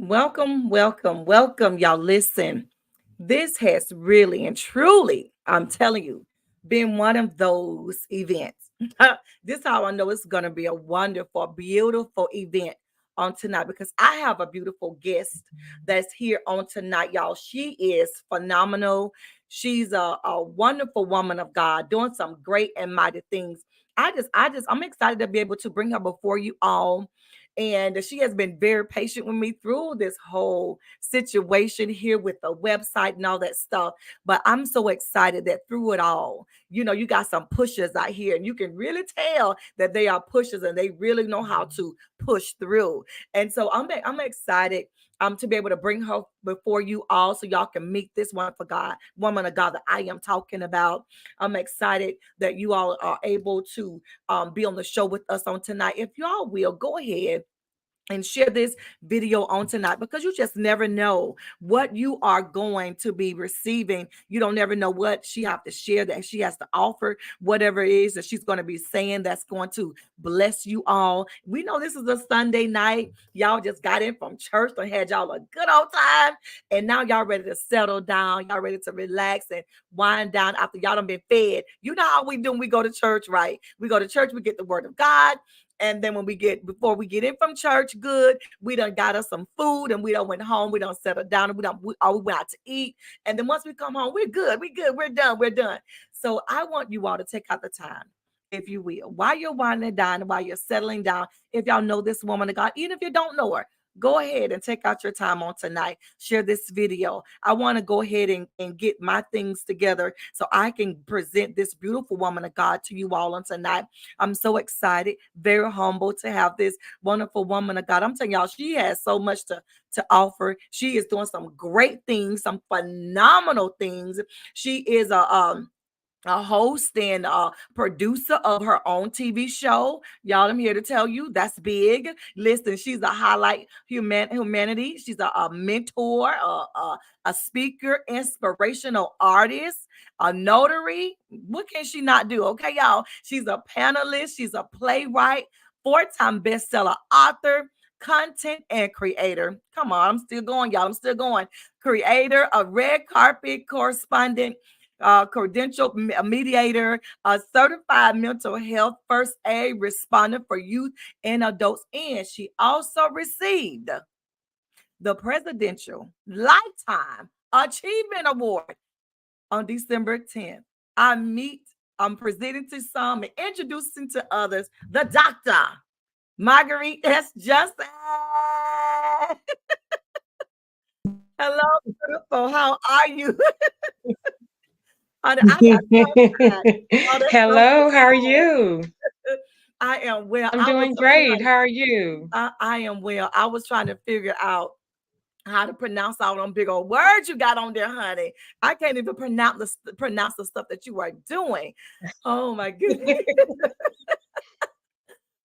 Welcome, welcome, welcome, y'all. Listen, this has really and truly, I'm telling you, been one of those events. This is how I know it's going to be a wonderful, beautiful event on tonight because I have a beautiful guest that's here on tonight, y'all. She is phenomenal. She's a wonderful woman of God doing some great and mighty things. I'm excited to be able to bring her before you all, and she has been very patient with me through this whole situation here with the website and all that stuff. But I'm so excited that through it all, you got some pushers out here, and you can really tell that they are pushers and they really know how to push through. And so I'm excited to be able to bring her before you all so y'all can meet this one for God, woman of God that I am talking about. I'm excited that you all are able to be on the show with us on tonight. If y'all will go ahead and share this video on tonight, because you just never know what you are going to be receiving. You don't never know what she have to share, that she has to offer, whatever it is that she's going to be saying that's going to bless you all. We know this is a Sunday night. Y'all just got in from church and had y'all a good old time, and now y'all ready to settle down. Y'all ready to relax and wind down after y'all done been fed. You know how we do when we go to church, right? We go to church, we get the word of God. And then before we get in from church, good, we done got us some food and we done went home, we done settled down, and we went out to eat. And then once we come home, we're good, we're done, we're done. So I want you all to take out the time, if you will, while you're winding down, while you're settling down. If y'all know this woman of God, even if you don't know her, go ahead and take out your time on tonight. Share this video. I want to go ahead and get my things together so I can present this beautiful woman of God to you all on tonight. I'm so excited, very humble to have this wonderful woman of God. I'm telling y'all, she has so much to offer. She is doing some great things, some phenomenal things. She is a host and a producer of her own TV show. Y'all, I'm here to tell you that's big. Listen, she's a highlight humanity. She's a mentor, a speaker, inspirational artist, a notary. What can she not do? Okay, y'all. She's a panelist. She's a playwright, four-time bestseller author, content and creator. Come on, I'm still going, y'all. I'm still going. Creator, a red carpet correspondent, credential mediator, a certified mental health first aid responder for youth and adults. And she also received the Presidential Lifetime Achievement Award on December 10th. I'm presenting to some and introducing to others the Dr. Marguritte S. Johnson. Hello, beautiful. How are you? Honey, I got tongue-tied. Oh, that's so Hello, how are beautiful. you? I am well. I'm doing great. How are you? I am well. I was trying to figure out how to pronounce all them big old words you got on there, honey. I can't even pronounce the stuff that you are doing. Oh my goodness.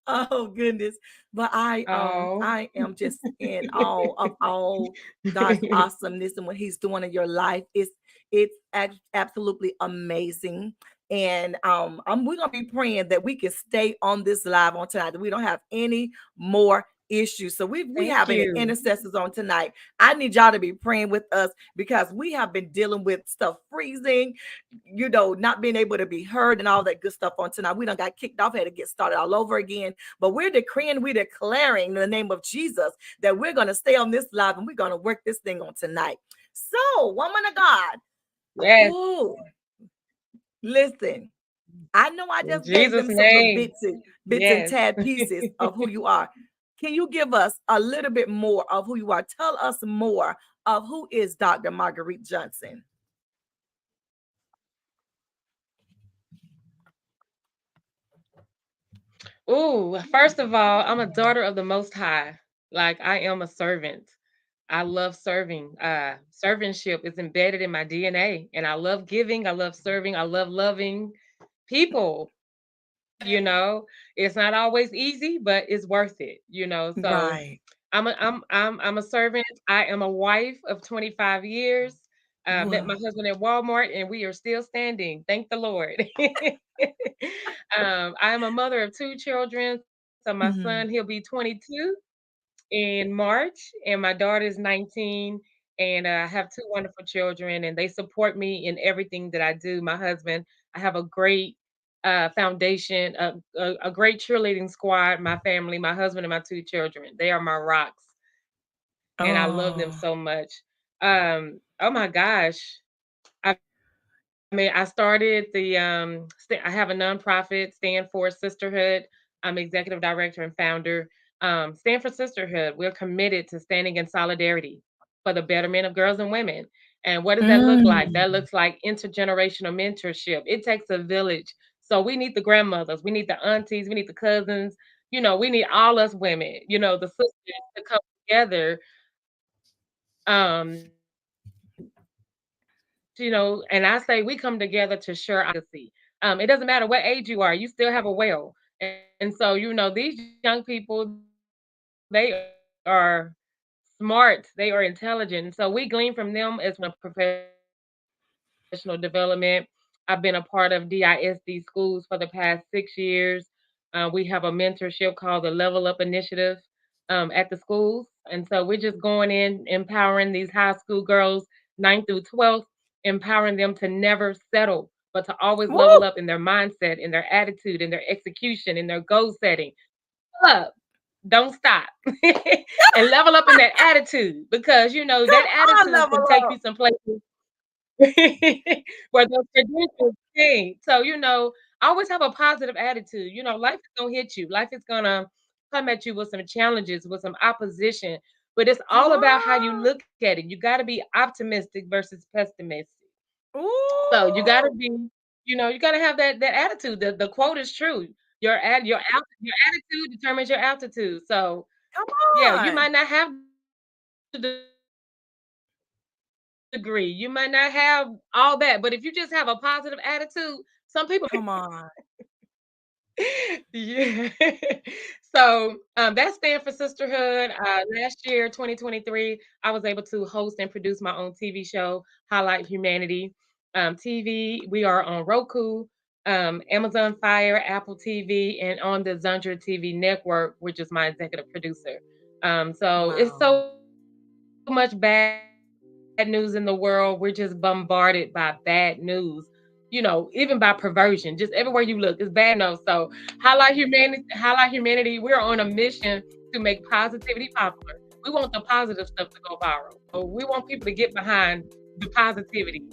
Oh goodness. But Oh, I am just in awe of all God's awesomeness and what he's doing in your life. It's absolutely amazing. And we're gonna be praying that we can stay on this live on tonight, that we don't have any more issues. So we thank have any you. intercessors on tonight. I need y'all to be praying with us because we have been dealing with stuff freezing, not being able to be heard and all that good stuff on tonight. We done got kicked off, had to get started all over again. But we're decreeing, we're declaring in the name of Jesus that we're going to stay on this live and we're going to work this thing on tonight. So, woman of God, Yes, ooh, listen, I know I in just gave Jesus' them some little name. bits and Yes. tad pieces of who you are. Can you give us a little bit more of who you are? Tell us more of who is Dr. Marguritte Johnson. Ooh, first of all, I'm a daughter of the Most High. Like I am a servant. I love serving. Servantship is embedded in my DNA, and I love giving. I love serving. I love loving people. It's not always easy, but it's worth it. So Right. I'm a servant. I am a wife of 25 years. Met my Wow. husband at Walmart, and we are still standing. Thank the Lord. I am a mother of two children. So my son, Mhm. he'll be 22 in March, and my daughter is 19, and I have two wonderful children, and they support me in everything that I do. My husband, I have a great foundation, a great cheerleading squad. My family, my husband, and my two children, they are my rocks, and I love them Oh. so much. Oh my gosh. I mean, I started I have a nonprofit, Stand for Sisterhood. I'm executive director and founder. Stand for Sisterhood. We're committed to standing in solidarity for the betterment of girls and women. And what does that look like? Mm. That looks like intergenerational mentorship. It takes a village. So we need the grandmothers, we need the aunties, we need the cousins, we need all us women, the sisters to come together. um, and I say we come together to share our legacy. It doesn't matter what age you are, you still have a well. And so, these young people, they are smart, they are intelligent. So we glean from them as professional development. I've been a part of DISD schools for the past 6 years. We have a mentorship called the Level Up Initiative at the schools. And so we're just going in, empowering these high school girls, 9th through 12th, empowering them to never settle, but to always level up in Woo! their mindset, in their attitude, in their execution, in their goal setting. Up, don't stop, and level up in that attitude, because that Come on, attitude level can take you up. some places where those credentials stink. So, always have a positive attitude. Life is gonna hit you. Life is gonna come at you with some challenges, with some opposition. But it's Come all about how you on. look at it. You gotta be optimistic versus pessimistic. So you gotta Ooh. be, you gotta have that attitude. The quote is true. Your attitude determines your altitude. So Come yeah, you on. might not have the degree, you might not have all that, but if you just have a positive attitude, some people will love you. Come on. Yeah. So that stand for sisterhood. Last year, 2023, I was able to host and produce my own TV show, Highlight Humanity. TV, we are on Roku, Amazon Fire, Apple TV, and on the Zundra TV network, which is my executive producer. So it's Wow. so much bad news in the world. We're just bombarded by bad news. Even by perversion, just everywhere you look, it's bad news. So Highlight Humanity, we're on a mission to make positivity popular. We want the positive stuff to go viral. So we want people to get behind the positivity.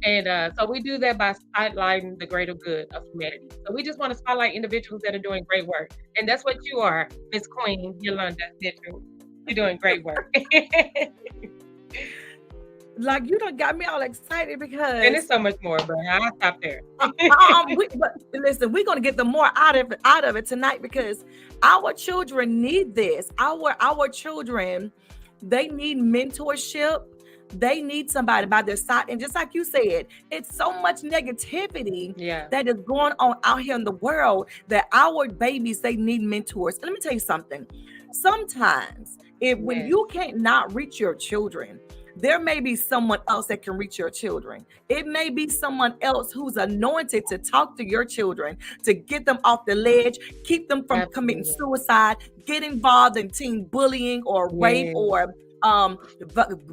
And so we do that by spotlighting the greater good of humanity. So we just want to spotlight individuals that are doing great work. And that's what you are, Miss Queen Yolanda Mitchell. You're doing great work. Like you done got me all excited And there's because so much more, but I'll stop there. but listen, we're gonna get the more out of it tonight because our children need this. Our children, they need mentorship. They need somebody by their side. And just like you said, it's so much negativity Yeah. that is going on out here in the world that our babies, they need mentors. And let me tell you something. Sometimes if when Yes. you can't not reach your children, there may be someone else that can reach your children. It may be someone else who's anointed to talk to your children, to get them off the ledge, keep them from committing Absolutely. suicide, get involved in teen bullying or rape Yes. or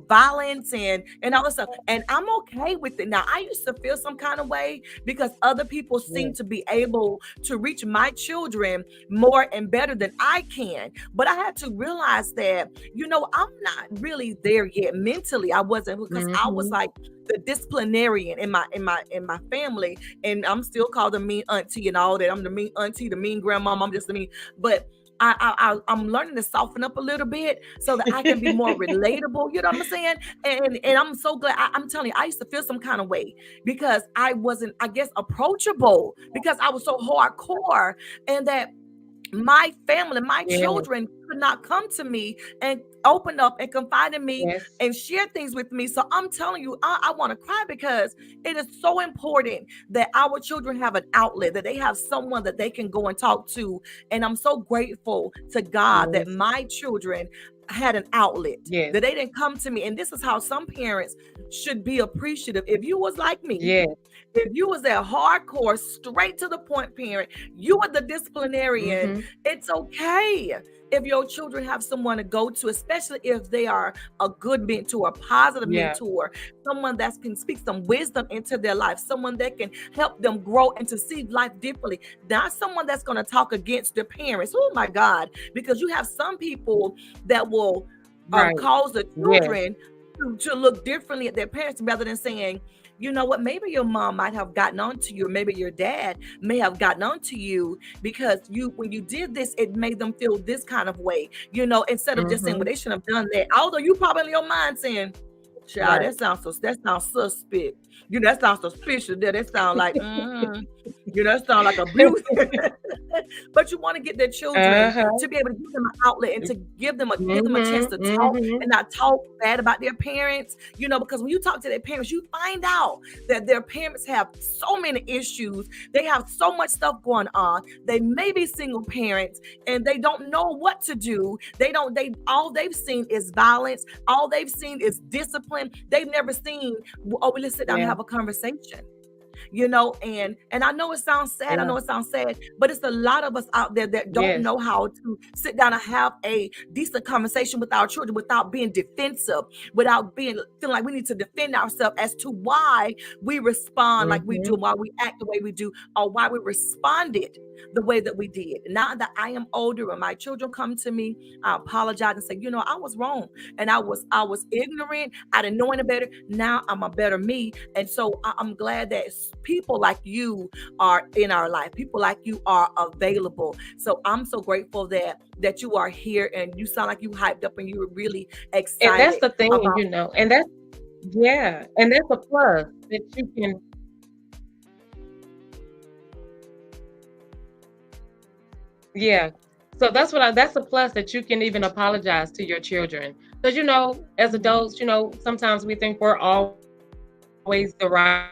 violence and all this stuff. And I'm okay with it. Now, I used to feel some kind of way because other people seem Yes. to be able to reach my children more and better than I can. But I had to realize that, I'm not really there yet mentally. I wasn't because I was Mhm. like the disciplinarian in my family, and I'm still called the mean auntie and all that. I'm the mean auntie, the mean grandmom. I'm just the mean, but I'm learning to soften up a little bit so that I can be more relatable. You know what I'm saying? And I'm so glad. I'm telling you, I used to feel some kind of way because I wasn't, I guess, approachable because I was so hardcore, and that my family, my Yes. children could not come to me and open up and confide in me Yes. and share things with me. So I'm telling you, I want to cry because it is so important that our children have an outlet, that they have someone that they can go and talk to. And I'm so grateful to God that Yes. my children had an outlet, Yes. that they didn't come to me. And this is how some parents should be appreciative. If you was like me, Yes. if you was that hardcore, straight to the point parent, you are the disciplinarian. Mhm. It's okay. if your children have someone to go to, especially if they are a good mentor, a positive Yeah. mentor, someone that can speak some wisdom into their life, someone that can help them grow and to see life differently, not someone that's going to talk against their parents. Oh my God, because you have some people that will Right. cause the Yes. children to look differently at their parents rather than saying, you know what, maybe your mom might have gotten on to you, or maybe your dad may have gotten on to you because when you did this, it made them feel this kind of way, instead of just saying, well, Mm-hmm. they shouldn't have done that. Although you probably in your mind saying, child, Right. that sounds suspect. That sounds suspicious. That sounds like, that sounds like abuse. But you want to get their children Uh-huh. to be able to give them an outlet and to give them a chance Mm-hmm. to talk Mm-hmm. and not talk bad about their parents. Because when you talk to their parents, you find out that their parents have so many issues. They have so much stuff going on. They may be single parents and they don't know what to do. They all they've seen is violence. All they've seen is discipline. They've never seen, oh, well, let's sit down and Yeah. have a conversation. And I know it sounds sad. I Yeah. know it sounds sad, but it's a lot of us out there that don't Yes. know how to sit down and have a decent conversation with our children without being defensive, without feeling like we need to defend ourselves as to why we respond like we do, Mm-hmm. why we act the way we do, or why we responded the way that we did. Now that I am older and my children come to me, I apologize and say, I was wrong and I was ignorant. I didn't know any better. Now I'm a better me. And so I'm glad that people like you are in our life. People like you are available. So I'm so grateful that you are here and you sound like you hyped up and you were really And that's excited the thing, about. and that's, yeah, and that's a plus that you can. Yeah. So that's a plus that you can even apologize to your children. Because, as adults, sometimes we think we're always the right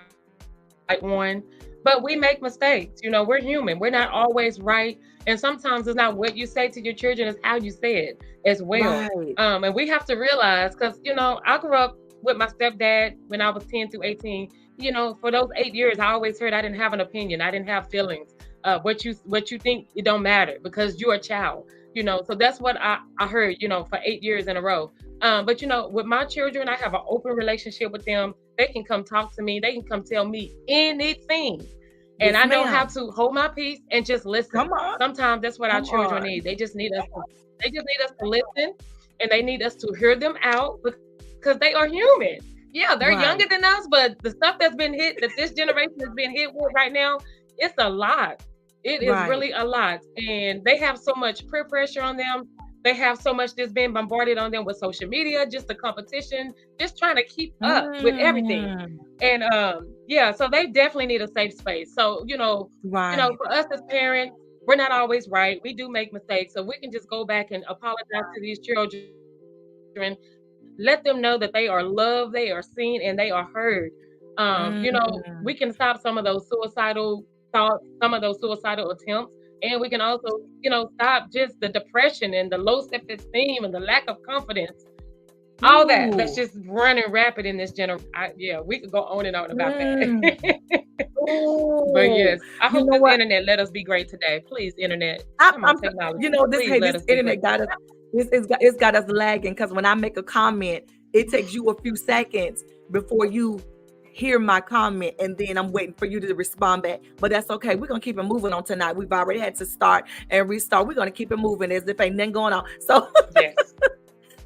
one, but we make mistakes. We're human. We're not always right. And sometimes it's not what you say to your children, it's how you say it as well. Right. And we have to realize, because, I grew up with my stepdad when I was 10 through 18. For those 8 years, I always heard I didn't have an opinion. I didn't have feelings. What you think, it don't matter because you're a child. So that's what I heard, for 8 years in a row. But with my children, I have an open relationship with them. They can come talk to me. They can come tell me anything. And Yes, I know how ma'am. to hold my peace and just listen. Come on. Sometimes that's what our Come children on. need. They just need us to listen, and they need us to hear them out because they are human. Yeah, they're Right. younger than us, but the stuff that this generation has been hit with right now, it's a lot. It is Right. really a lot. And they have so much peer pressure on them. They have so much that's being bombarded on them with social media, just the competition, just trying to keep up with everything. Mm, And yeah, so they definitely need a safe space. So, right. for us as parents, we're not always right. We do make mistakes. So we can just go back and apologize to these children, let them know that they are loved, they are seen, and they are heard. We Mm, can stop some of those suicidal thoughts, some of those suicidal attempts, and we can also, stop just the depression and the low self-esteem and the lack of confidence. All that's ooh. just running rapid in this generation. Yeah, we could go on and on about Mm, that. But ooh. yes, I You hope know this what? internet let us be great today. Please, internet, I, come on, I'm, technology, this please hey, let this us be great. internet got us. It's got us lagging because when I make a comment, it takes you a few seconds before you hear my comment, and then I'm waiting for you to respond back. But that's okay. We're gonna keep it moving on tonight. We've already had to start and restart. We're gonna keep it moving as if ain't nothing going on. So, Yes.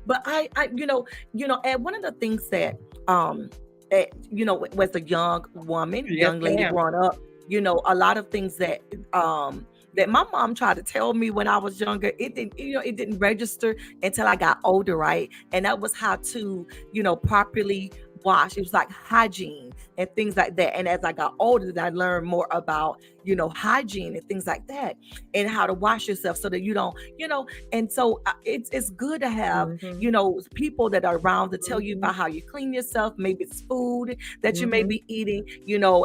but and one of the things that was a young woman, Yes, young lady ma'am. growing up, a lot of things that my mom tried to tell me when I was younger, it didn't register until I got older, right? And that was how to, properly wash. It was like hygiene and things like that. And as I got older, I learned more about, hygiene and things like that, and how to wash yourself so that you don't, and so it's good to have, Mhm. people that are around to tell you Mhm. about how you clean yourself. Maybe it's food that you may Mhm. be eating,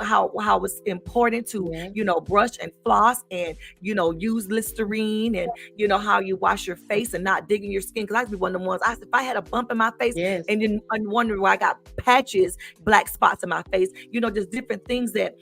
how it's important to, Yeah. brush and floss and, use Listerine, and, how you wash your face and not digging your skin. Because I used to be one of the ones, if I had a bump in my face Yes. and then I'm wondering where I got patches, black spots in my face, just different things that,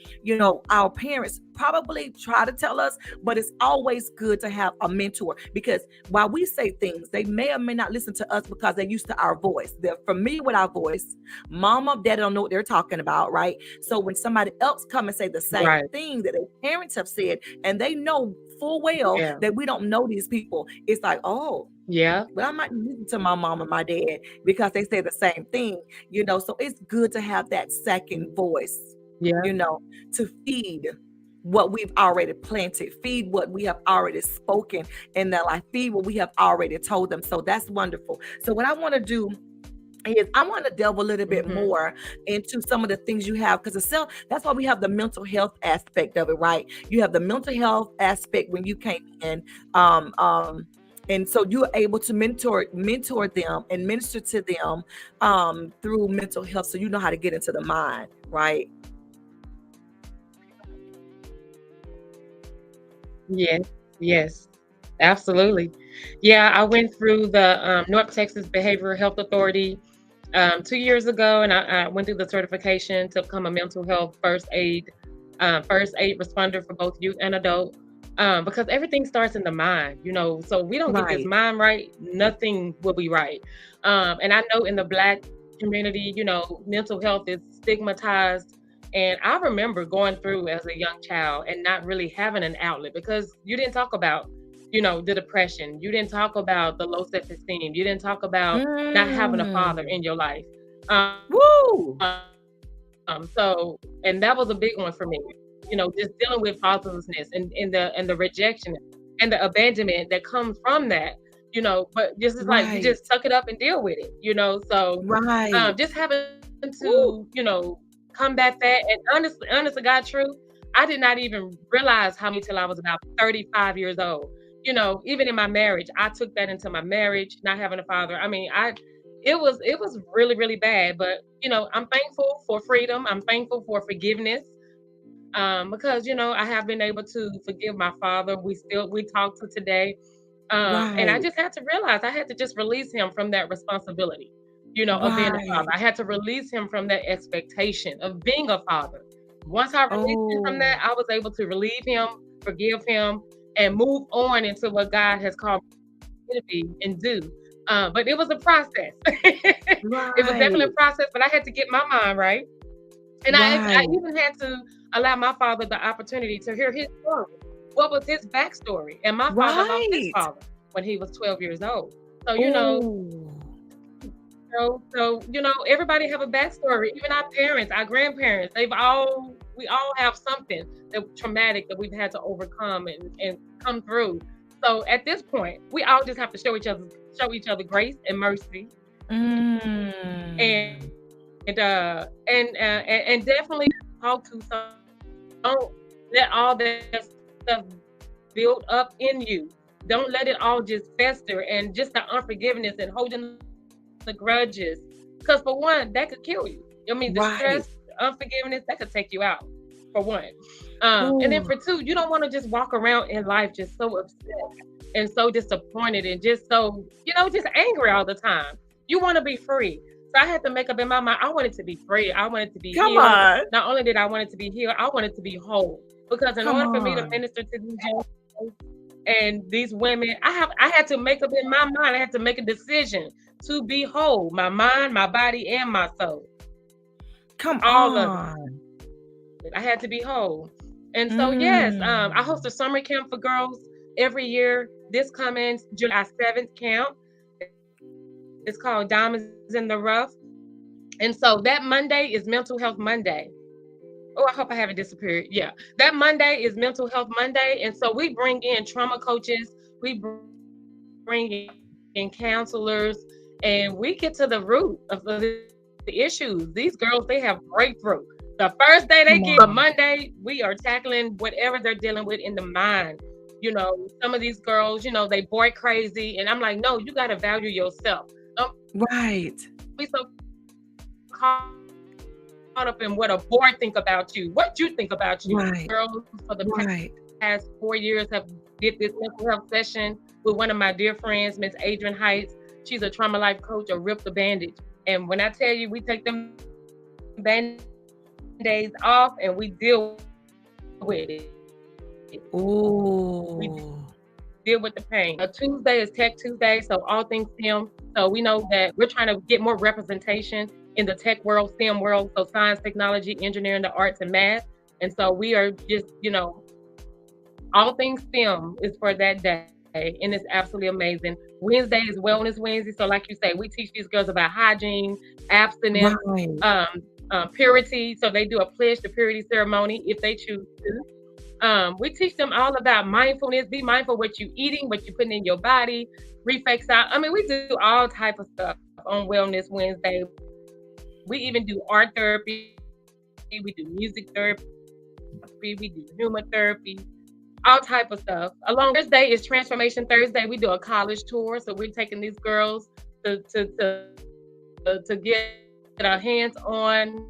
our parents probably try to tell us, but it's always good to have a mentor, because while we say things, they may or may not listen to us because they're used to our voice. They're familiar with our voice. Mama, daddy don't know what they're talking about, right? So when somebody else come and say the same Right. thing that their parents have said, and they know full well Yeah. that we don't know these people, it's like, oh, Yeah. but I might listen to my mom and my dad because they say the same thing, so it's good to have that second voice, Yeah. to feed what we've already planted, feed what we have already spoken in their life, feed what we have already told them. So that's wonderful. So what I want to do is I want to delve a little bit more into some of the things you have, because that's why we have the mental health aspect of it, right? You have the mental health aspect when you came in, and so you're able to mentor them and minister to them through mental health, so you know how to get into the mind, right? Yes. Yes. Absolutely. Yeah, I went through the North Texas Behavioral Health Authority 2 years ago, and I went through the certification to become a mental health first aid responder for both youth and adult. Because everything starts in the mind, So we don't get this Right. mind right, nothing will be right. And I know in the Black community, mental health is stigmatized. And I remember going through as a young child and not really having an outlet, because you didn't talk about, the depression. You didn't talk about the low self-esteem. You didn't talk about not having a father in your life. Woo! And that was a big one for me. Just dealing with fatherlessness and the rejection and the abandonment that comes from that. But just it's like you just suck it up and deal with it. So Right. just having Woo. to combat that. And honest to God, truth, I did not even realize how many till I was about 35 years old. Even in my marriage, I took that into my marriage, not having a father. I mean, it was really, really bad. But I'm thankful for freedom. I'm thankful for forgiveness. Because I have been able to forgive my father. We talk to today. And I Right. just had to realize I had to just release him from that responsibility, of being a father. Right. I had to release him from that expectation of being a father. Once I released him from Oh, that, I was able to relieve him, forgive him, and move on into what God has called me to be and do. But it was a process. It was definitely a right. process, but I had to get my mind right. And I Right. even had to allow my father the opportunity to hear his story. What was his backstory? And my father lost his Right. father when he was 12 years old. So, Oh, everybody have a backstory. Even our parents, our grandparents, we all have something that traumatic that we've had to overcome and come through. So at this point, we all just have to show each other grace and mercy, and mm, and definitely talk to some. Don't let all that stuff build up in you. Don't let it all just fester, and just the unforgiveness and holding the grudges. Because for one, that could kill you. I mean, the right. stress, unforgiveness, that could take you out. For one, and then Oh, for two, you don't want to just walk around in life just so upset and so disappointed and just so just angry all the time. You want to be free. So I had to make up in my mind. I wanted to be free. I wanted to be come healed. on. Not only did I want it to be healed, I wanted to be whole. Because in Come order for me to on. minister to these young and these women, I had to make up in my mind. I had to make a decision to be whole, my mind, my body, and my soul. Come All of it. on. I had to be whole. And so yes, I host a Mm, summer camp for girls every year. This coming July 7th camp. It's called Diamonds in the Rough. And so that Monday is Mental Health Monday. Oh, I hope I haven't disappeared. Yeah. That Monday is Mental Health Monday. And so we bring in trauma coaches, we bring in counselors, and we get to the root of the issues. These girls, they have breakthrough. The first day they come get, on. Monday, we are tackling whatever they're dealing with in the mind. Some of these girls, they boy crazy. And I'm like, no, you got to value yourself. Don't Right. be so caught up in what a boy think about you, what you think about you. Right. Girls for the Right. past 4 years have did this mental health session with one of my dear friends, Miss Adrian Heights. She's a trauma life coach, a rip the bandage. And when I tell you, we take them band-aids off and we deal with it. We Ooh. deal with the pain. Tuesday is Tech Tuesday, so all things STEM. So we know that we're trying to get more representation in the tech world, STEM world, so science, technology, engineering, the arts, and math. And so we are just, all things STEM is for that day, and it's absolutely amazing. Wednesday is Wellness Wednesday, so like you say, we teach these girls about hygiene, abstinence, Right. purity. So they do a pledge to purity ceremony if they choose to. We teach them all about mindfulness. Be mindful what you're eating, what you're putting in your body. Reflex out. I mean, we do all type of stuff on Wellness Wednesday. We even do art therapy. We do music therapy. We do humor therapy. All type of stuff. Along Thursday is Transformation Thursday. We do a college tour, so we're taking these girls to get a hands-on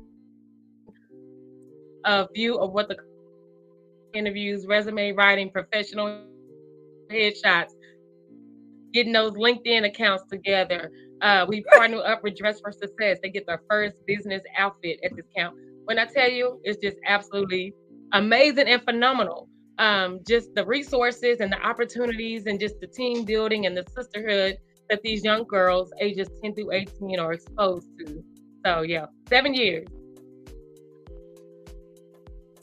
view of what the college interviews, resume writing, professional headshots, getting those LinkedIn accounts together. We partner up with Dress for Success. They get their first business outfit at this camp. When I tell you, it's just absolutely amazing and phenomenal. Just the resources and the opportunities and just the team building and the sisterhood that these young girls ages 10 through 18 are exposed to. So yeah, 7 years.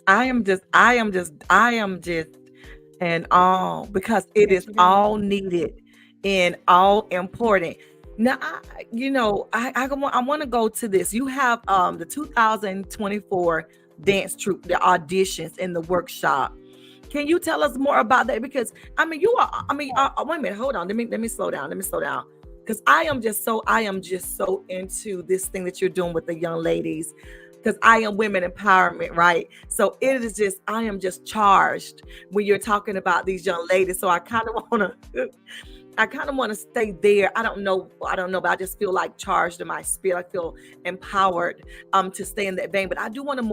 I am just in awe because it Yes, is it is. all needed and all important. Now, I want to go to this. You have the 2024 dance troupe, the auditions and the workshop. Can you tell us more about that? Because I mean, you are. I mean, wait a minute. Hold on. Let me slow down. Let me slow down. Because I am just so into this thing that you're doing with the young ladies. Because I am women empowerment, right? So it is just I am just charged when you're talking about these young ladies. So I kind of want to. I kind of want to stay there. I don't know, but I just feel like charged in my spirit. I feel empowered to stay in that vein. But I do want to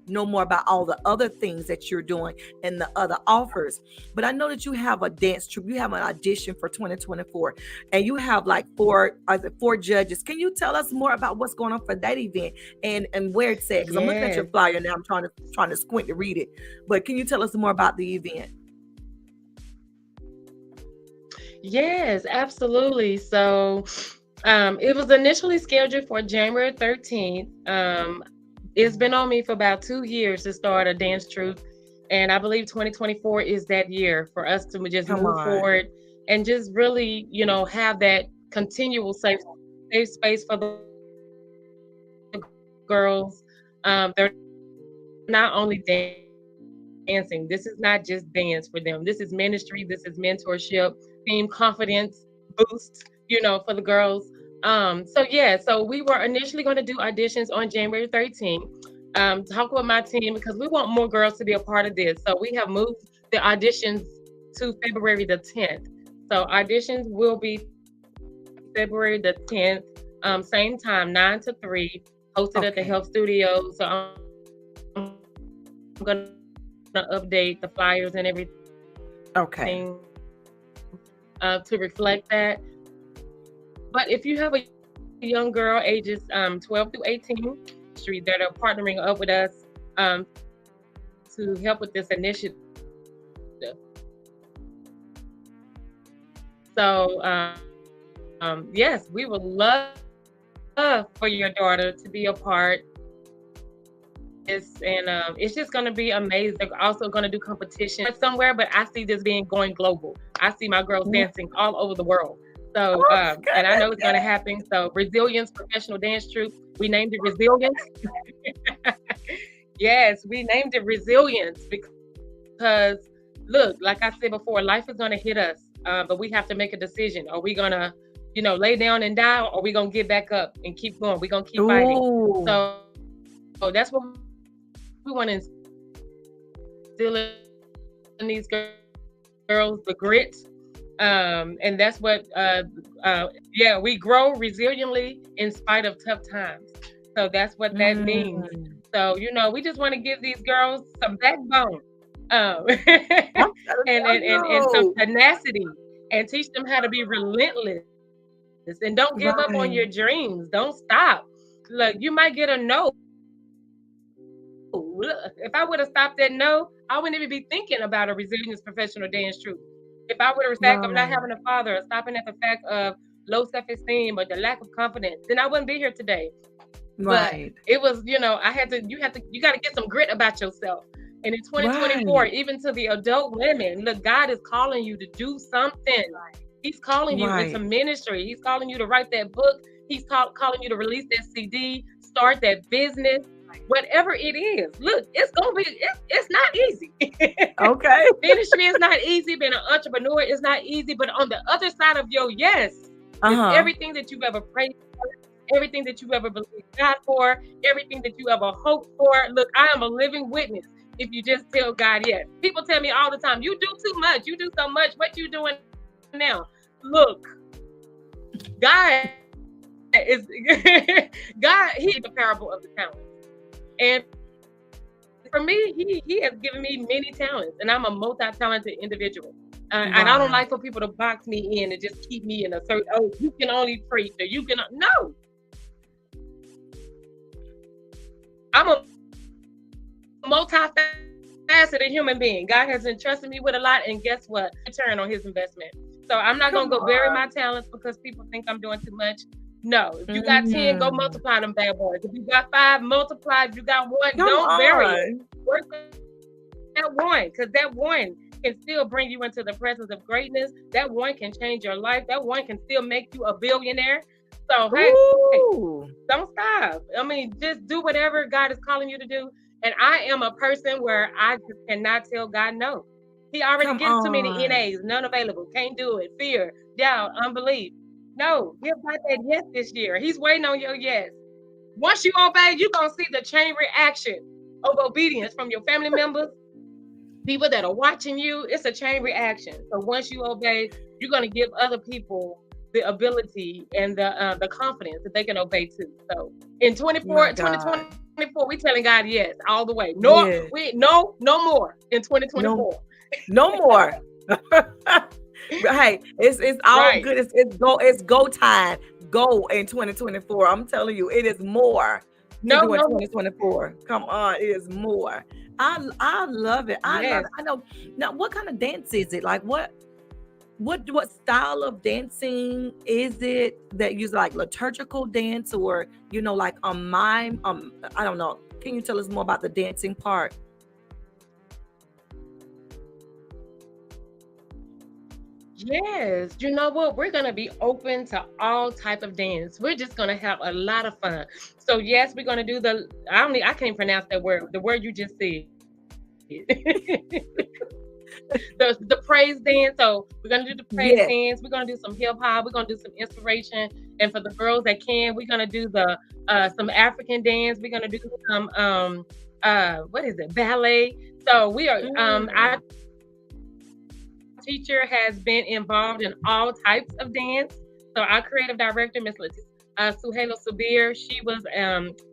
know more about all the other things that you're doing and the other offers. But I know that you have a dance troupe. You have an audition for 2024, and you have like four judges. Can you tell us more about what's going on for that event and where it's at? Because I'm looking at your Yes. flyer now. I'm trying to squint to read it. But can you tell us more about the event? Yes, absolutely. So, it was initially scheduled for January 13th. It's been on me for about 2 years to start a dance troupe, and I believe 2024 is that year for us to just Come move on. forward and just really, have that continual safe space for the girls. They're not only dancing. This is not just dance for them. This is ministry. This is mentorship, team confidence boost, for the girls. So yeah, so we were initially going to do auditions on January 13th. Talk with my team because we want more girls to be a part of this. So we have moved the auditions to February the 10th. So auditions will be February the 10th, same time, 9 to 3, hosted at the Health Studio. So I'm gonna update the Okay. flyers and everything Okay. to reflect that. But if you have a young girl ages 12 through 18, street that are partnering up with us um, to help with this initiative. So yes, we would love for your daughter to be a part of this, and it's just going to be amazing. They're also going to do competition somewhere, but I see this being going global. I see my girls dancing all over the world. So, Oh my and I know it's goodness. going to happen. So, Resilience Professional Dance Troupe, we named it Resilience. Yes, we named it Resilience because, look, like I said before, life is going to hit us, but we have to make a decision. Are we going to, lay down and die, or are we going to get back up and keep going? We're going to keep fighting. Ooh. So that's what we want to instill in these girls, the grit. And that's what, yeah, we grow resiliently in spite of tough times. So that's what that means. So, we just want to give these Mm. girls some backbone. And and I'm some telling tenacity you. and teach them how to be relentless and don't give up on your dreams. Don't Right. stop. Look, you might get a no, Look, if I would have stopped at no, I wouldn't even be thinking about a resilience professional dance troupe. If I would have stacked of not Right. having a father, or stopping at the fact of low self-esteem or the lack of confidence, then I wouldn't be here today. But Right. it was, you got to get some grit about yourself. And in 2024, Right. even to the adult women, look, God is calling you to do something. He's calling you into Right. ministry. He's calling you to write that book. He's calling you to release that CD, start that business, whatever it is. Look, it's not easy. Okay. Ministry is not easy. Being an entrepreneur is not easy. But on the other side of your yes is everything that you've ever prayed for, everything that you ever believed God for, everything that you ever hoped for. Look, I am a living witness. If you just tell God yes. People tell me all the time, you do too much. You do so much. What you doing now? Look, God is God. He's the parable of the talents, and for me, he has given me many talents, and I'm a multi-talented individual. And I don't like for people to box me in and just keep me in a certain. Oh, you can only preach, or you can no. I'm a multifaceted human being. God has entrusted me with a lot, and guess what? Return on His investment. So I'm not gonna go bury my talents because people think I'm doing too much. No, if you got 10, go multiply them bad boys. If you got 5, multiply. If you got 1, don't bury it. Work that one, because that one can still bring you into the presence of greatness. That one can change your life. That one can still make you a billionaire. So hey, don't stop. I mean, just do whatever God is calling you to do. And I am a person where I just cannot tell God no. He already gives too many NAs, none available, can't do it, fear, doubt, unbelief. No, give God that yes this year. He's waiting on your yes. Once you obey, you're going to see the chain reaction of obedience from your family members, people that are watching you. It's a chain reaction. So once you obey, you're going to give other people the ability and the confidence that they can obey too. So in 2024, we telling God yes all the way. No, no more in 2024. No more. Hey, it's all good. It's go time. Go in 2024. I'm telling you, it is more. No, in 2024. Come on, it is more. I love it. I love it. I know. Now, what kind of dance is it? Like what style of dancing is it that you like, liturgical dance, or like a mime? I don't know. Can you tell us more about the dancing part? Yes, you know what? We're gonna be open to all type of dance. We're just gonna have a lot of fun. So yes, we're gonna do I can't pronounce that word. The word you just said. the praise dance. So we're gonna do the praise dance. We're gonna do some hip hop. We're gonna do some inspiration. And for the girls that can, we're gonna do some African dance. We're gonna do some what is it? Ballet. So we are our teacher has been involved in all types of dance. So our creative director, Miss Suhaila Subir, she was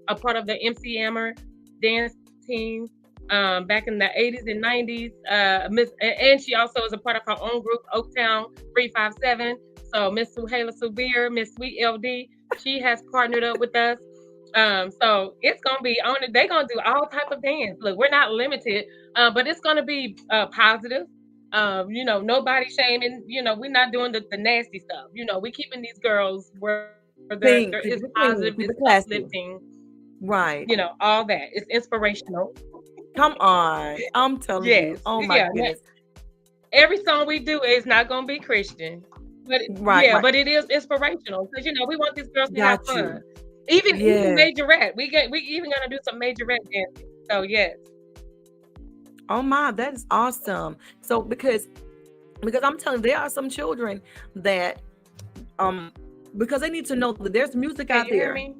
a part of the MC Hammer dance team back in the 80s and 90s. And she also is a part of her own group, Oaktown 357. So Miss Suhaila Subir, Miss Sweet LD, she has partnered up with us. So it's gonna be on it. They're gonna do all type of dance. Look, we're not limited, but it's gonna be positive. Nobody shaming. We're not doing the nasty stuff. We're keeping these girls where there is positive, it's uplifting. Right. All that. It's inspirational. Come on. I'm telling you. Oh my goodness. Every song we do is not gonna be Christian. But but it is inspirational because we want these girls to have fun. Even majorette. We even gonna do some majorette dancing. So yes. Oh my, that is awesome. So because I'm telling you, there are some children that because they need to know that there's music out there. Hear me?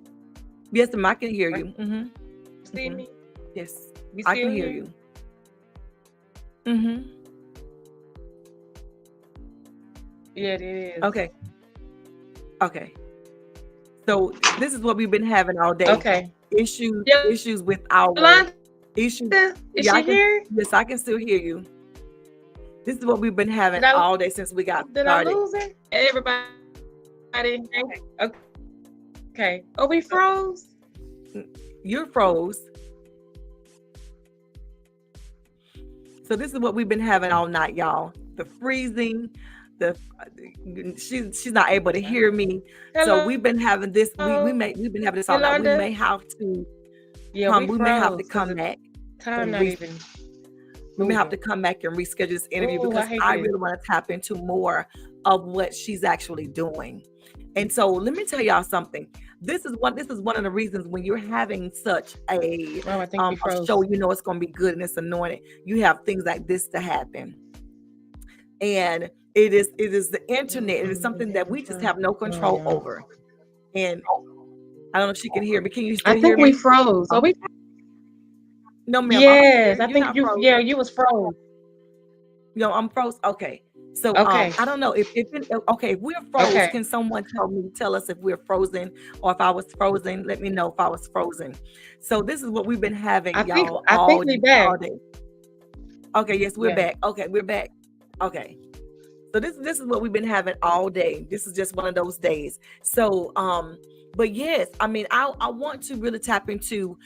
Yes, I can hear you. Mm-hmm. See me? Yes, I can hear you. Mm-hmm. Yeah, it is. Okay. So this is what we've been having all day. Okay. Issues with our issues. Is she here? Yes, I can still hear you. This is what we've been having all day since we got started. I lose it? Everybody. Okay. Oh, we froze? You're froze. So this is what we've been having all night, y'all. The freezing, the she's not able to hear me. So we've been Hello, having this. We've been having this all night. We may Yolanda. have to Yeah, we we may have to froze come because the back time not and even we may have to moving. come back and reschedule this interview Oh, I because hate I this. really want to tap into more of what she's actually doing. And so let me tell y'all something. This is one of the reasons when you're having such Oh, I think we a show, froze. you know it's going to be good and it's anointed. You have things like this to happen, and it is the internet. It is something that we just have no Oh, control yeah. over. And I don't know if she can hear me. Can you I still hear think we me? froze. Are we? No, ma'am. I'm Yes, here. I You're think not you. frozen. Yeah, you was froze. I'm froze. Okay. So Okay. I don't know okay, if we're froze, Okay. can someone tell us if we're frozen or if I was frozen? Let me know if I was frozen. So this is what we've been having, I think. y'all, I think we back. all day. Okay, yes, we're Yeah. back. Okay, we're back. Okay. So this is what we've been having all day. This is just one of those days. So but yes, I mean I want to really tap into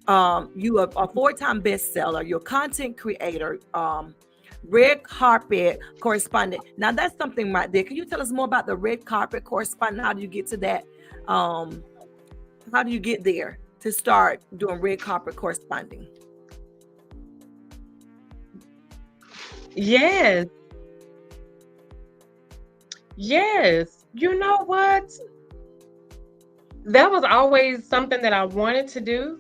you are a four-time bestseller, you're a content creator, red carpet correspondent. Now that's something right there. Can you tell us more about the red carpet correspondent? How do you get to that? Um how do you get there to start doing red carpet corresponding? Yes. Yes. You know what? That was always something that I wanted to do.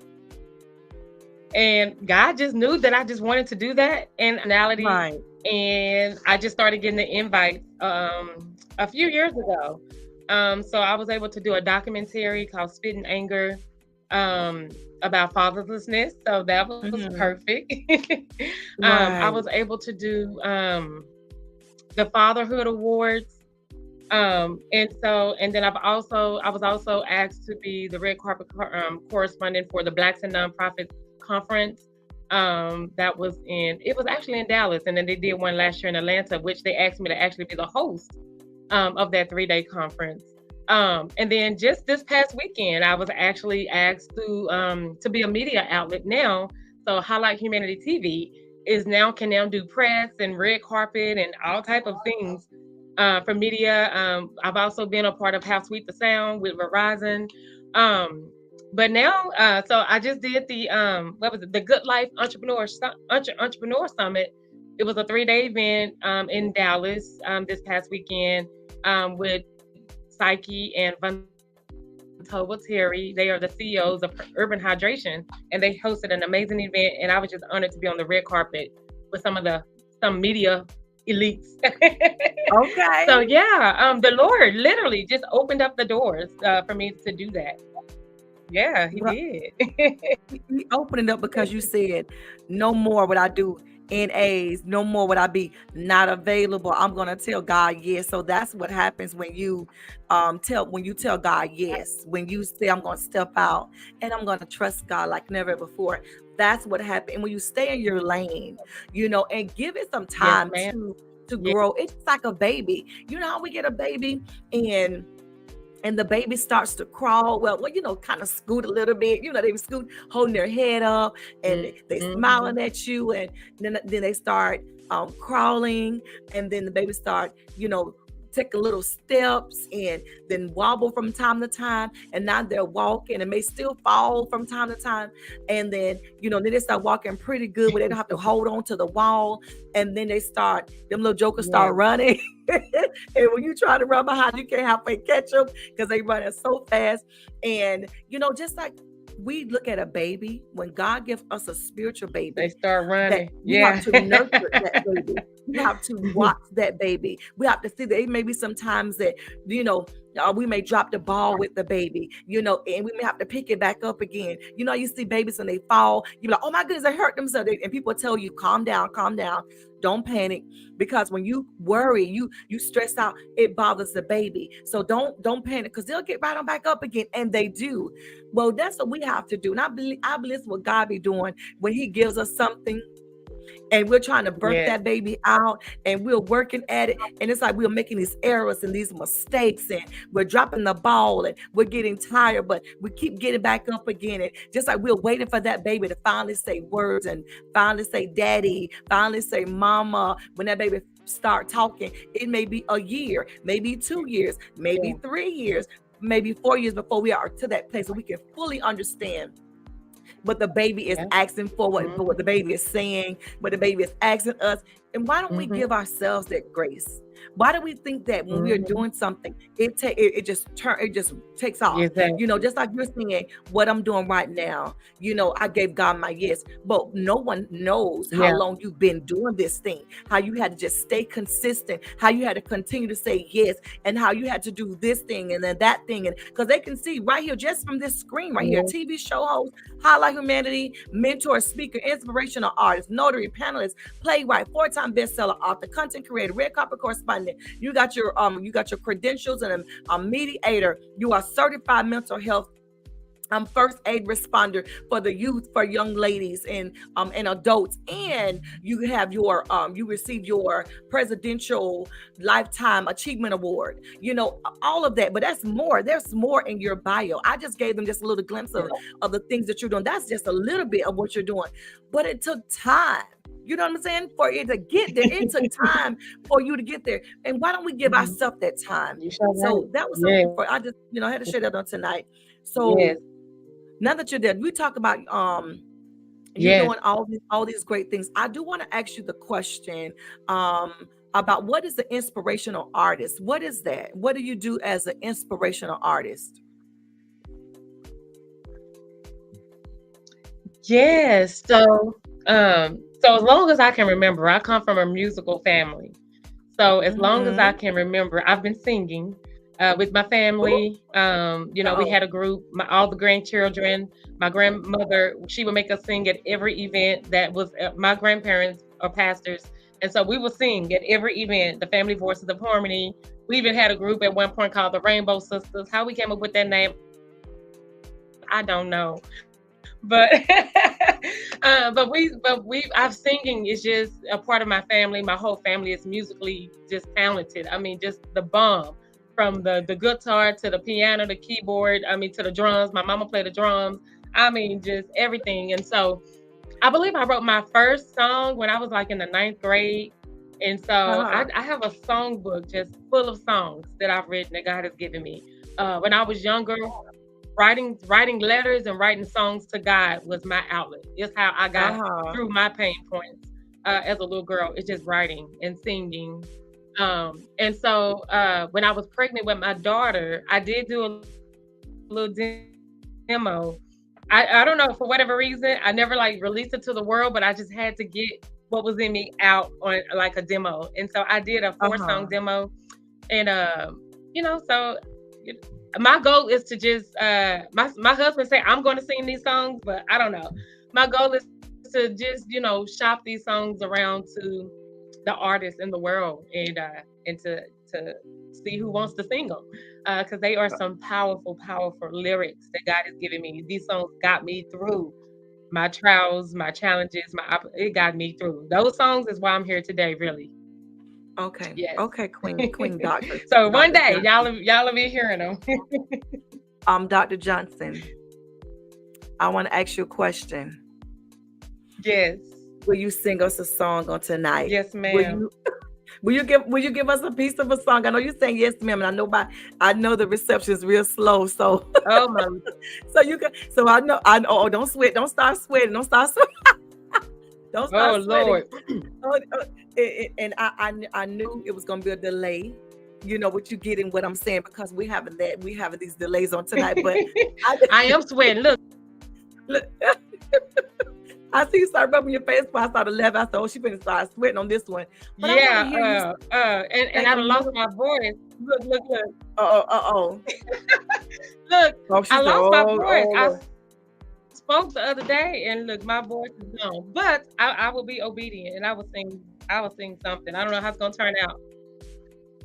And God just knew that I just wanted to do that and personality. Right. And I just started getting the invites a few years ago. So I was able to do a documentary called Spit and Anger about fatherlessness. So that was Hmm. perfect. I was Right. able to do the Fatherhood Awards. And then I was also asked to be the red carpet correspondent for the Blacks and Nonprofits conference. It was actually in Dallas, and then they did one last year in Atlanta, which they asked me to actually be the host of that 3-day conference. And then just this past weekend, I was actually asked to be a media outlet now. So Highlight Humanity TV can now do press and red carpet and all type of things for media. I've also been a part of How Sweet the Sound with Verizon. Um, but now, so I just did the what was it? The Good Life Entrepreneur Summit. It was a 3-day event in Dallas this past weekend with Psyche and Vantoba Terry. They are the CEOs of Urban Hydration, and they hosted an amazing event. And I was just honored to be on the red carpet with some media elites. So Okay. yeah, the Lord literally just opened up the doors for me to do that. Yeah, He Well, did. you opened it up because you said no more would I do NAs, no more would I be not available. I'm gonna tell God yes. So that's what happens when you tell God yes, when you say I'm gonna step out and I'm gonna trust God like never before. That's what happened. And when you stay in your lane, and give it some Yes, time ma'am. to Yeah. grow. It's like a baby. You know how we get a baby and the baby starts to crawl. Well, kind of scoot a little bit. They scoot, holding their head up, and they Mm-hmm. smiling at you, and then they start crawling, and then the baby start, take a little steps and then wobble from time to time, and now they're walking and may still fall from time to time, and then they start walking pretty good where they don't have to hold on to the wall, and then them little jokers start Yes. running. And when you try to run behind, you can't halfway catch them because they running so fast. And just like we look at a baby, when God gives us a spiritual They baby, start that running. we have Yeah. to nurture that baby. We have to watch that baby. We have to see that it may be sometimes that, we may drop the ball with the baby, and we may have to pick it back up again. You see babies when they fall, you're like, oh my goodness, they hurt themselves. And people tell you, calm down, don't panic, because when you worry, you stress out, it bothers the baby. So don't panic, because they'll get right on back up again, and they do. Well, that's what we have to do. And I believe that's what God be doing when He gives us something. and we're trying to birth Yes. that baby out, and we're working at it, and it's like we're making these errors and these mistakes, and we're dropping the ball, and we're getting tired, but we keep getting back up again. And just like we're waiting for that baby to finally say words and finally say daddy, finally say mama. When that baby start talking, it may be a year, maybe 2 years, maybe Yeah. 3 years, maybe 4 years before we are to that place where we can fully understand what the baby is Yeah. asking for, what Mm-hmm. the baby is saying, what the baby is asking us. And why don't we Mm-hmm. give ourselves that grace? Why do we think that when we are Mm-hmm. doing something, it just takes off? Exactly. Just like you're saying, what I'm doing right now, I gave God my yes, but no one knows how Yeah. long you've been doing this thing, how you had to just stay consistent, how you had to continue to say yes, and how you had to do this thing and then that thing. And because they can see right here, just from this screen right here, Yeah. TV show host, highlight humanity, mentor, speaker, inspirational artist, notary, panelist, playwright, 4-time bestseller author, content creator, red carpet correspondent. You got your credentials and a mediator. You are certified mental health first aid responder for the youth, for young ladies and adults, and you have your you receive your presidential lifetime achievement award. All of that, but that's more. There's more in your bio. I just gave them just a little glimpse of the things that you're doing. That's just a little bit of what you're doing, but it took time. You know what I'm saying? For it to get there, it took time for you to get there. And why don't we give Mm-hmm. ourselves that time? You sure right. So that was Yes. something for I just had to share that on tonight. Yes. So now that you're there, we talk about you Yes. doing all these great things. I do want to ask you the question about what is the inspirational artist? What is that? What do you do as an inspirational artist? Yes. So as long as I can remember, I come from a musical family. So as long as I Mm-hmm. can remember, I've been singing with my Ooh, family. We oh, had a group, all the grandchildren. My grandmother, she would make us sing at every event that was my grandparents are pastors. And so we would sing at every event, the Family Voices of Harmony. We even had a group at one point called the Rainbow Sisters. How we came up with that name, I don't know. But I've singing is just a part of my family. My whole family is musically just talented. I mean, just the bomb, from the guitar to the piano, the keyboard, to the drums. My mama played the drums. I mean, just everything. And so I believe I wrote my first song when I was like in the 9th grade. And so uh-huh, I have a songbook just full of songs that I've written that God has given me. When I was younger, writing letters and writing songs to God was my outlet. It's how I got uh-huh. through my pain points as a little girl. It's just writing and singing. And so when I was pregnant with my daughter, I did do a little demo. I don't know, for whatever reason, I never like released it to the world, but I just had to get what was in me out on like a demo. And so I did a 4-song Uh-huh. demo. And so my goal is to just my husband say I'm going to sing these songs, but I don't know. My goal is to just shop these songs around to the artists in the world, and to see who wants to sing them, because they are some powerful lyrics that God has given me. These songs got me through my trials, my challenges, it got me through. Those songs is why I'm here today, really. Okay. Yes. Okay, Queen Doctor. So one Dr. day Johnson. y'all will be hearing them. Dr. Johnson, I want to ask you a question. Yes. Will you sing us a song on tonight? Yes, Will ma'am. you will you give us a piece of a song? I know you're saying yes, ma'am, and I know the reception is real slow, so Oh my. so I know. Oh, don't sweat, don't start sweating, don't Oh start sweating. Lord. And I knew it was gonna be a delay. What you getting what I'm saying, because we having these delays on tonight, but I I am sweating. Look. look, I see you start rubbing your face, but I started laughing. I thought, oh, she finna start sweating on this one. But I want to hear you And sing I a done lost little. my voice. Look. Oh. Look, Oh, she I said, lost my oh, voice. oh, I Lord. spoke the other day, and look, my voice is gone. But I will be obedient, and I will sing something. I don't know how it's gonna turn out,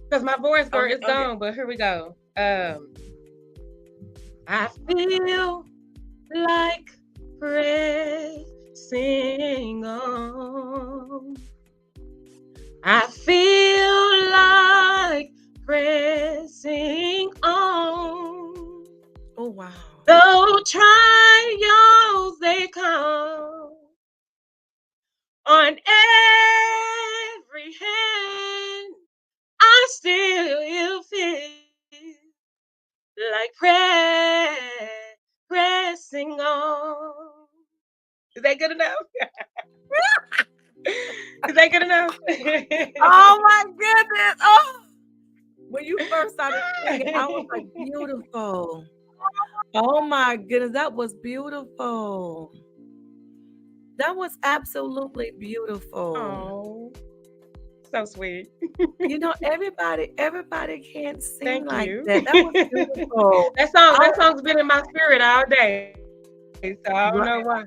because my voice, girl, Okay, is okay. gone. But here we go. I feel like pressing sing on. I feel like pressing on. Oh, wow. Though trials they come on every hand, I still feel like pressing on. Is that good enough? Is that good enough? Oh my goodness. Oh, when you first started singing, I was like, beautiful. Oh my goodness, that was beautiful. That was absolutely beautiful. Oh, so sweet. You know, everybody can't sing Thank like you. that. That was beautiful. That I, song's been in my spirit all day. So I don't right, know why.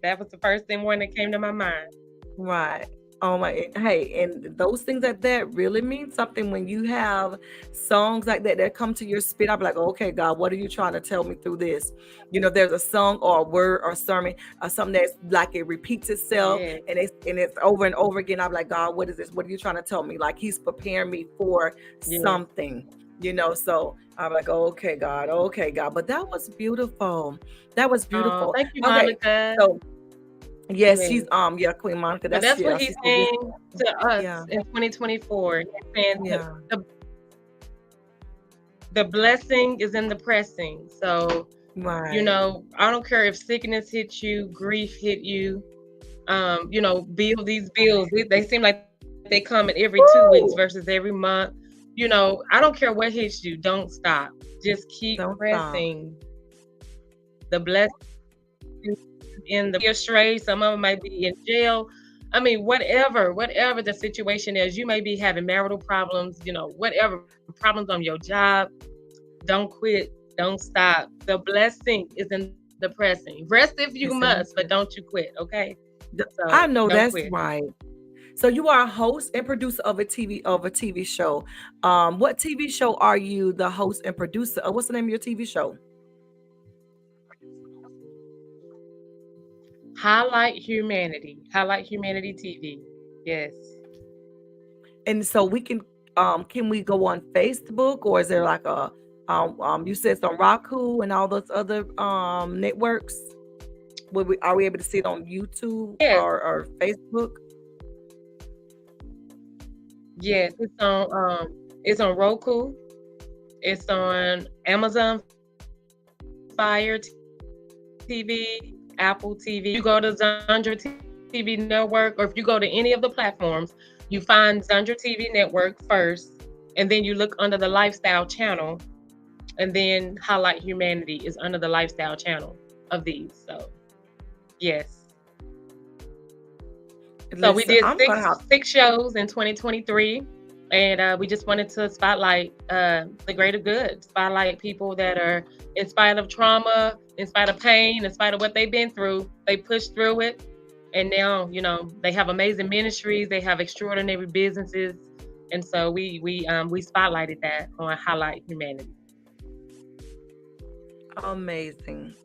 That was the first one that came to my mind. right. Oh my, hey, and those things like that really mean something when you have songs like that that come to your spirit. I'll be like, okay, God, what are you trying to tell me through this? You know, there's a song or a word or sermon or something that's like it repeats itself Yes. and it's over and over again. I'm like, God, what is this? What are you trying to tell me? Like He's preparing me for Yes. something, you know. So I'm like, okay, God. But that was beautiful. That was beautiful. Thank you, Okay, Monica. so yes, she's Yes. yeah, Queen Monica. But That's that's what yeah, he's she's so good. saying to us Yeah, in 2024. He's saying that yeah. the blessing is in the pressing. So, Right. I don't care if sickness hit you, grief hit you, these bills, they seem like they come in every 2 weeks Woo! versus every month. I don't care what hits you. Don't stop. Just keep Don't stop. pressing. The blessing in the astray. Some of them might be in jail. I mean, whatever the situation is, you may be having marital problems, whatever problems on your job. Don't quit. Don't stop. The blessing is in the pressing. Rest if you It's in must, but don't you quit. Okay. I So know don't that's quit. right. So you are a host and producer of a TV show. What TV show are you the host and producer of? What's the name of your TV show? Highlight Humanity. Highlight Humanity TV. Yes. And so can we go on Facebook or is there like a you said it's on Roku and all those other networks? Are we able to see it on YouTube Yes. or Facebook? Yes. It's on Roku. It's on Amazon Fire TV, Apple TV. You go to Zandra TV Network, or if you go to any of the platforms, you find Zandra TV Network first, and then you look under the Lifestyle channel, and then Highlight Humanity is under the Lifestyle channel of these. So, yes. So we did six shows in 2023, and we just wanted to spotlight the greater good, spotlight people that are, in spite of trauma, in spite of pain, in spite of what they've been through, they pushed through it, and now they have amazing ministries, they have extraordinary businesses, and so we spotlighted that on Highlight Humanity. Amazing.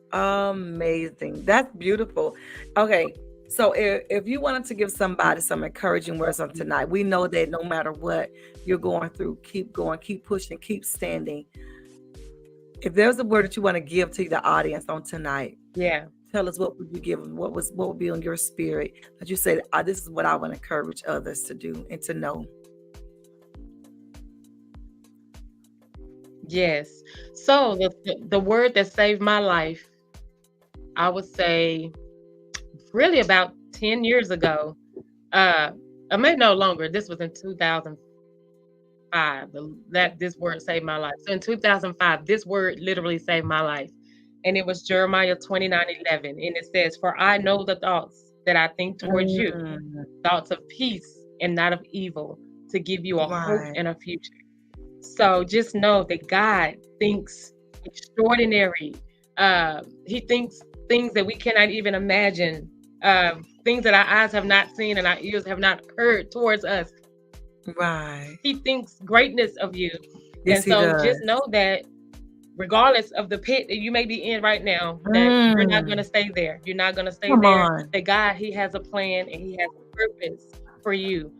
That's beautiful. Okay. So if you wanted to give somebody some encouraging words on tonight, we know that no matter what you're going through, keep going, keep pushing, keep standing. If there's a word that you want to give to the audience on tonight, yeah, tell us, what would you give them? What would be on your spirit that you say, this is what I want to encourage others to do and to know? Yes. So the word that saved my life, I would say, really about 10 years ago. I may no longer. This was in 2005. This word saved my life. So in 2005, this word literally saved my life, and it was Jeremiah 29:11, and it says, "For I know the thoughts that I think towards you, thoughts of peace and not of evil, to give you a hope and a future." So just know that God thinks extraordinary. He thinks things that we cannot even imagine, things that our eyes have not seen and our ears have not heard towards us. Right. He thinks greatness of you. Yes, and so he does. just know that regardless of the pit that you may be in right now, that you're not going to Mm. stay there. You're not going to stay Come there. on. That God, He has a plan and He has a purpose for you.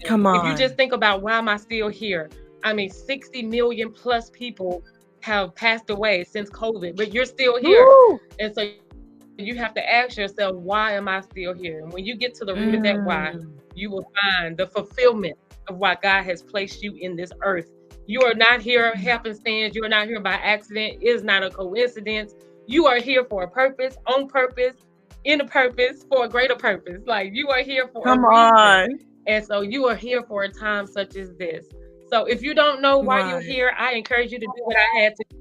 Come If you just on. think about why am I still here? I mean, 60 million plus people have passed away since COVID, but you're still here. Woo. And so you have to ask yourself, why am I still here? And when you get to the root of that why, Mm. you will find the fulfillment of why God has placed you in this earth. You are not here happenstance. You are not here by accident. It is not a coincidence. You are here for a purpose, on purpose, in a purpose, for a greater purpose. Like you are here for a Come reason. on. And so you are here for a time such as this. So if you don't know why you're Right. here, I encourage you to do what I had to do.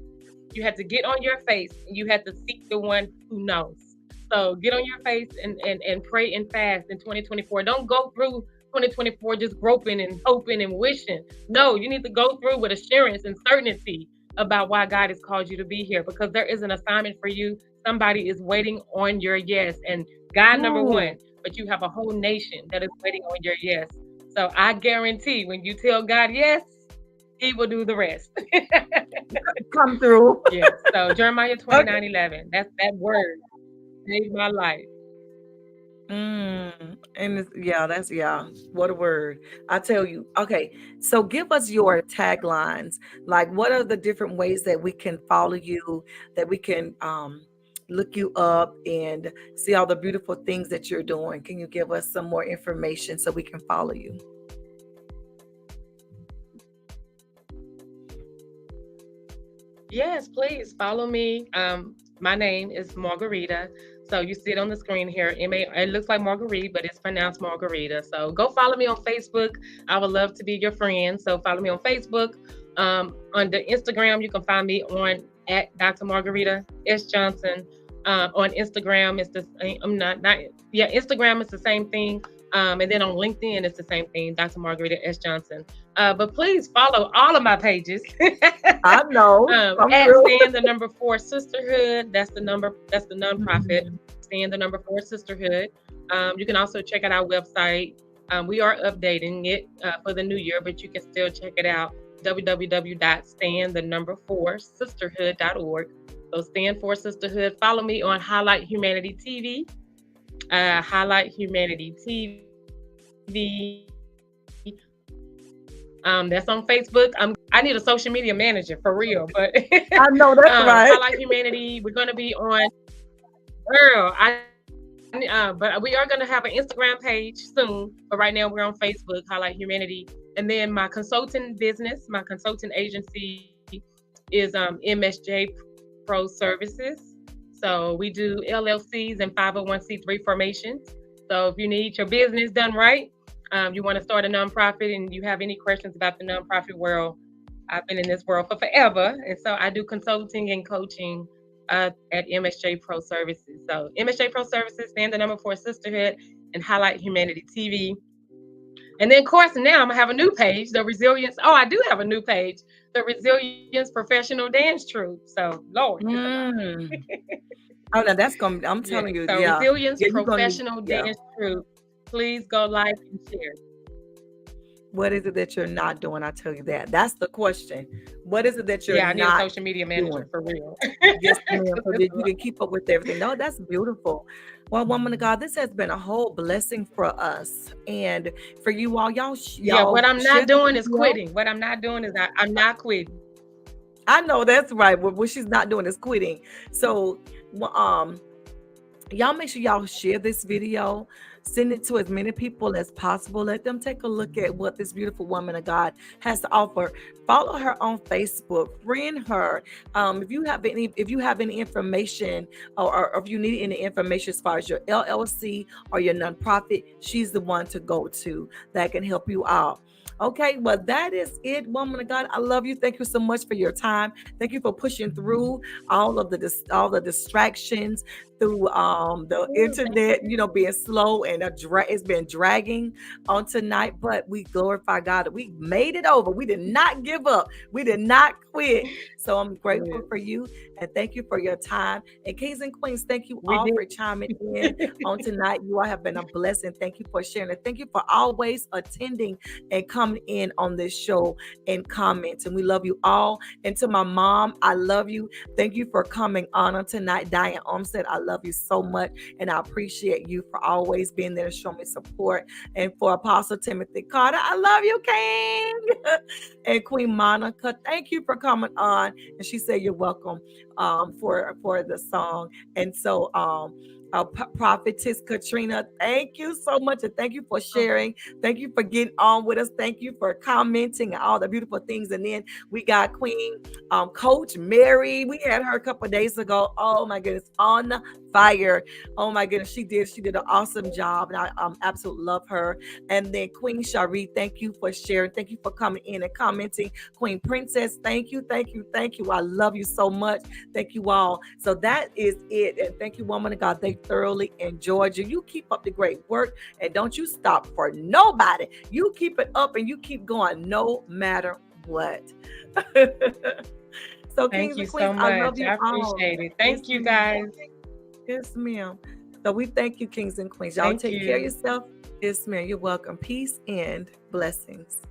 You had to get on your face and you had to seek the one who knows. So get on your face and pray and fast in 2024. Don't go through 2024 just groping and hoping and wishing. No, you need to go through with assurance and certainty about why God has called you to be here because there is an assignment for you. Somebody is waiting on your yes. And God, number one, Ooh. but you have a whole nation that is waiting on your yes. So I guarantee when you tell God yes, He will do the rest. Come through. Yes. So Jeremiah Okay. 29:11. That's that word saved my life. And it's, yeah, that's yeah. What a word. I tell you. Okay. So give us your taglines. Like what are the different ways that we can follow you, that we can look you up and see all the beautiful things that you're doing? Can you give us some more information so we can follow you? Yes, please follow me. My name is Margarita. So you see it on the screen here. It looks like Marguerite, but it's pronounced Margarita. So go follow me on Facebook. I would love to be your friend. So follow me on Facebook. On the Instagram, you can find me on at Dr. Margarita S. Johnson. On Instagram, it's the same. I'm not yeah, Instagram is the same thing. And then on LinkedIn, it's the same thing, Dr. Margarita S. Johnson. But please follow all of my pages. I know. Come At through. Stand the Number Four Sisterhood. That's the nonprofit. Mhm. Stand the Number Four Sisterhood. You can also check out our website. We are updating it for the new year, but you can still check it out. www.standthenumber4sisterhood.org. So Stand for Sisterhood. Follow me on Highlight Humanity TV. Highlight Humanity TV. That's on Facebook. I need a social media manager for real, but I know that's right. Highlight Humanity. We're gonna be on. Girl, but we are gonna have an Instagram page soon. But right now we're on Facebook, Highlight Humanity, and then my consulting business, my consulting agency is MSJ Pro Services. So we do LLCs and 501c3 formations. So if you need your business done right, you want to start a nonprofit and you have any questions about the nonprofit world, I've been in this world for forever. And so I do consulting and coaching at MSJ Pro Services. So MSJ Pro Services, Stand the Number for Sisterhood, and Highlight Humanity TV. And then, of course, now I'm going to have a new page, the Resilience. Oh, I do have a new page, the Resilience Professional Dance Troupe. So, Lord, it's a lot. Mm. Oh, now that's gonna. I'm Yeah. telling you, So yeah, Resilience yeah. You're gonna, Professional yeah. Dance Troupe. Please go like and share. What is it that you're not doing? I tell you that. That's the question. What is it that you're Yeah, I need a not social media manager doing? for real. Yes, ma'am. 'Cause So it's that a you lot. can keep up with everything. No, that's beautiful. Well, woman of God, this has been a whole blessing for us and for you all. Yeah, what Y'all I'm share not this doing is video. quitting. What I'm not doing is I'm not quitting. I know that's right. What she's not doing is quitting. So, y'all make sure y'all share this video, send it to as many people as possible, let them take a look at what this beautiful woman of God has to offer. Follow her on Facebook, friend her. If you have any information, or if you need any information as far as your LLC or your nonprofit, she's the one to go to that can help you out. Okay, well, that is it, woman of God. I love you. Thank you so much for your time. Thank you for pushing through all the distractions, through the internet, being slow and it's been dragging on tonight, but we glorify God that we made it over. We did not give up. We did not quit. So I'm grateful Yes, for you and thank you for your time. And kings and queens, thank you we all did. for chiming in on tonight. You all have been a blessing. Thank you for sharing. And thank you for always attending and coming in on this show and commenting. We love you all. And to my mom, I love you. Thank you for coming on tonight. Diane Olmsted, I love you so much. And I appreciate you for always being there to show me support. And for Apostle Timothy Carter, I love you, King. And Queen Monica, thank you for coming on. And she said you're welcome for the song. And so Prophetess Katrina, thank you so much. And thank you for sharing. Thank you for getting on with us. Thank you for commenting and all the beautiful things. And then we got Queen Coach Mary. We had her a couple of days ago. Oh my goodness, on fire. Oh my goodness, she did an awesome job. And I absolutely love her. And then Queen Cherie, thank you for sharing. Thank you for coming in and commenting. Queen Princess, thank you. I love you so much. Thank you all. So that is it. And thank you, woman of God. They thoroughly enjoyed you. You keep up the great work and don't you stop for nobody. You keep it up and you keep going no matter what. So Thank kings you and queens, so I much. love you I all. appreciate it. Yes, Thank you, ma'am. guys. Yes, ma'am. So we thank you, kings and queens. Y'all Thank take care of you. yourself. Yes, ma'am. You're welcome. Peace and blessings.